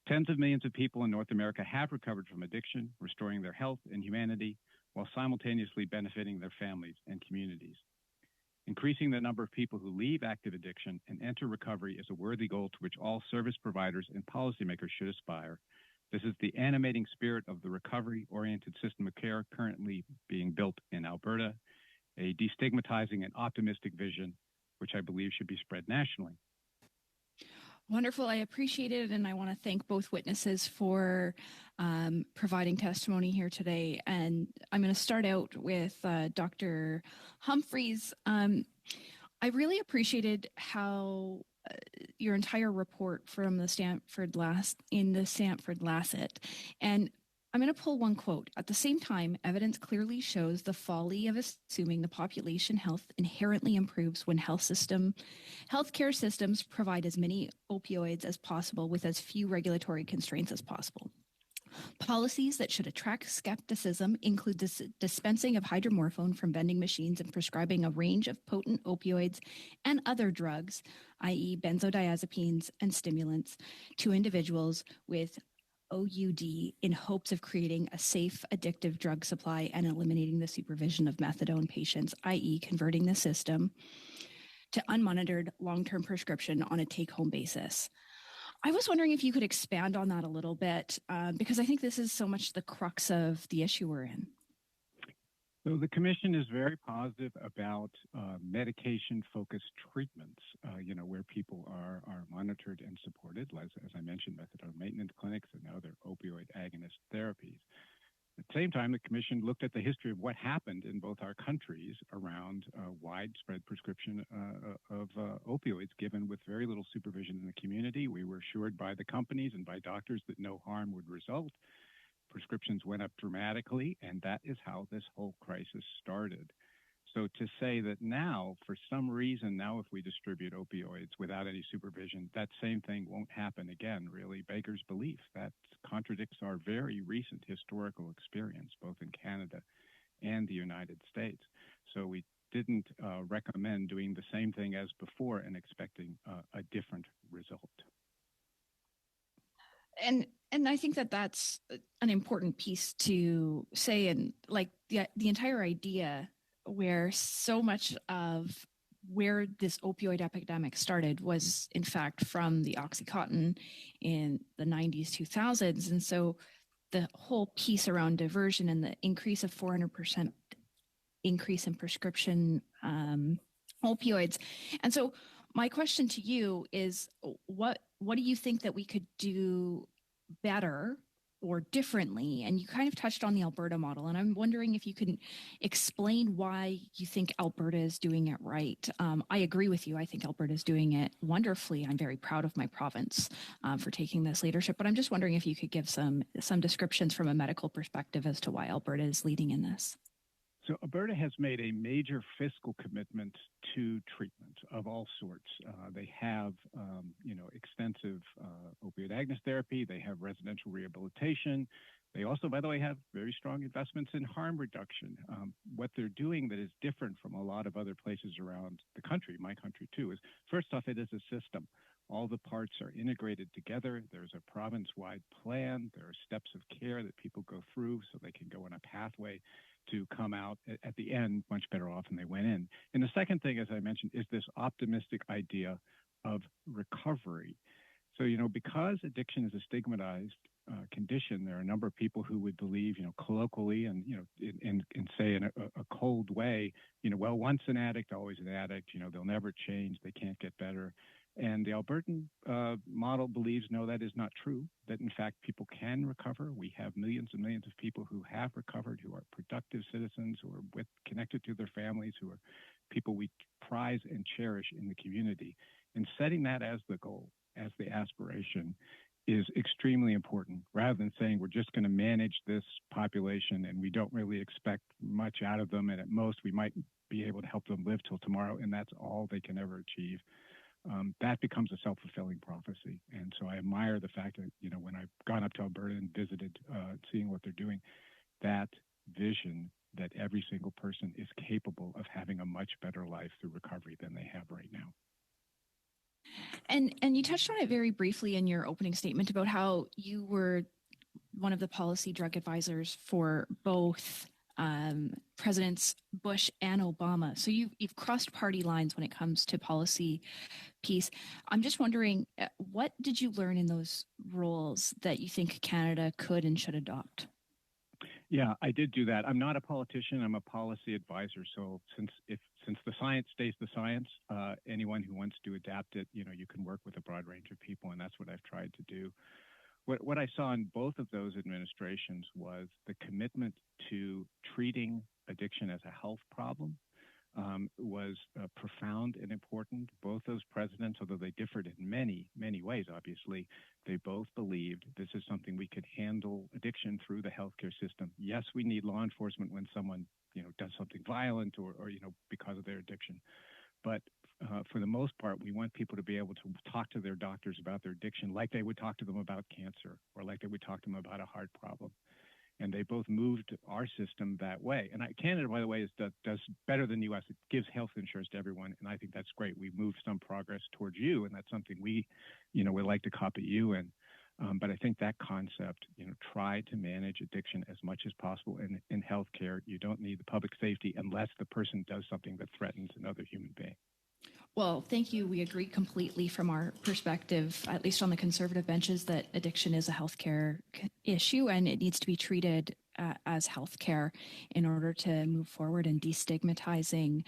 Tens of millions of people in North America have recovered from addiction, restoring their health and humanity while simultaneously benefiting their families and communities. Increasing the number of people who leave active addiction and enter recovery is a worthy goal to which all service providers and policymakers should aspire. This is the animating spirit of the recovery-oriented system of care currently being built in Alberta, a destigmatizing and optimistic vision, which I believe should be spread nationally. Wonderful. I appreciate it, and I want to thank both witnesses for providing testimony here today. And I'm going to start out with Dr. Humphreys. I really appreciated how your entire report from the Stanford Lancet, and I'm going to pull one quote. At the same time, evidence clearly shows the folly of assuming the population health inherently improves when healthcare systems provide as many opioids as possible with as few regulatory constraints as possible. Policies that should attract skepticism include the dispensing of hydromorphone from vending machines and prescribing a range of potent opioids and other drugs, i.e. benzodiazepines and stimulants, to individuals with OUD in hopes of creating a safe, addictive drug supply and eliminating the supervision of methadone patients, i.e. converting the system to unmonitored long-term prescription on a take-home basis. I was wondering if you could expand on that a little bit, because I think this is so much the crux of the issue we're in. So the Commission is very positive about medication-focused treatments, where people are monitored and supported, as I mentioned, methadone maintenance clinics and other opioid agonist therapies. At the same time, the Commission looked at the history of what happened in both our countries around widespread prescription of opioids given with very little supervision in the community. We were assured by the companies and by doctors that no harm would result. Prescriptions went up dramatically, and that is how this whole crisis started. So to say that now, for some reason, now if we distribute opioids without any supervision, that same thing won't happen again, really beggars belief. That contradicts our very recent historical experience, both in Canada and the United States. So we didn't recommend doing the same thing as before and expecting a different result. And I think that that's an important piece to say, and like the entire idea where so much of where this opioid epidemic started was in fact from the OxyContin in the 90s, 2000s. And so the whole piece around diversion and the increase of 400% increase in prescription opioids. And so my question to you is, what do you think that we could do better or differently? And you kind of touched on the Alberta model, and I'm wondering if you can explain why you think Alberta is doing it right. I agree with you. I think Alberta is doing it wonderfully. I'm very proud of my province for taking this leadership, but I'm just wondering if you could give some descriptions from a medical perspective as to why Alberta is leading in this. So Alberta has made a major fiscal commitment to treatment of all sorts. They have, extensive opioid agonist therapy. They have residential rehabilitation. They also, by the way, have very strong investments in harm reduction. What they're doing that is different from a lot of other places around the country, my country too, is first off, it is a system. All the parts are integrated together. There's a province-wide plan. There are steps of care that people go through so they can go on a pathway to come out at the end much better off than they went in. And the second thing, as I mentioned, is this optimistic idea of recovery. So, because addiction is a stigmatized condition, there are a number of people who would believe, colloquially and, in say in a cold way, well, once an addict, always an addict, they'll never change, they can't get better. And the Albertan model believes, no, that is not true, that in fact people can recover. We have millions and millions of people who have recovered, who are productive citizens, who are connected to their families, who are people we prize and cherish in the community. And setting that as the goal, as the aspiration, is extremely important, rather than saying we're just going to manage this population and we don't really expect much out of them, and at most we might be able to help them live till tomorrow, and that's all they can ever achieve. That becomes a self-fulfilling prophecy. And so I admire the fact that, when I've gone up to Alberta and visited, seeing what they're doing, that vision that every single person is capable of having a much better life through recovery than they have right now. And you touched on it very briefly in your opening statement about how you were one of the policy drug advisors for both Presidents Bush and Obama. So you've crossed party lines when it comes to policy piece. I'm just wondering, what did you learn in those roles that you think Canada could and should adopt? Yeah, I did do that. I'm not a politician. I'm a policy advisor. So since the science stays the science, anyone who wants to adapt it, you can work with a broad range of people, and that's what I've tried to do. What I saw in both of those administrations was the commitment to treating addiction as a health problem was profound and important. Both those presidents, although they differed in many, many ways, obviously, they both believed this is something we could handle addiction through the healthcare system. Yes, we need law enforcement when someone, does something violent or because of their addiction. But for the most part, we want people to be able to talk to their doctors about their addiction like they would talk to them about cancer or like they would talk to them about a heart problem. And they both moved our system that way. And Canada, by the way, does better than the U.S. It gives health insurance to everyone, and I think that's great. We've moved some progress towards you, and that's something we would like to copy you in. But I think that concept, try to manage addiction as much as possible in healthcare. You don't need the public safety unless the person does something that threatens another human being. Well, thank you. We agree completely from our perspective, at least on the conservative benches, that addiction is a healthcare issue and it needs to be treated as healthcare in order to move forward and destigmatizing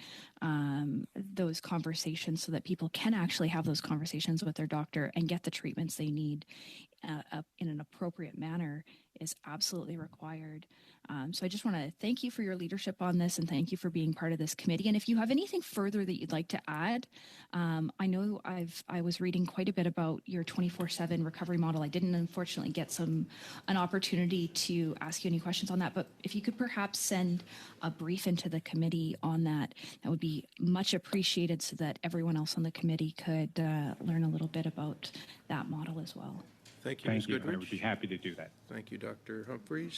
those conversations so that people can actually have those conversations with their doctor and get the treatments they need in an appropriate manner is absolutely required. So I just want to thank you for your leadership on this and thank you for being part of this committee. And if you have anything further that you'd like to add, I know I was reading quite a bit about your 24/7 recovery model. I didn't unfortunately get an opportunity to ask you any questions on that, but if you could perhaps send a brief into the committee on that, that would be much appreciated so that everyone else on the committee could learn a little bit about that model as well. Thank you, Ms. Goodrich. I would be happy to do that. Thank you, Dr. Humphreys.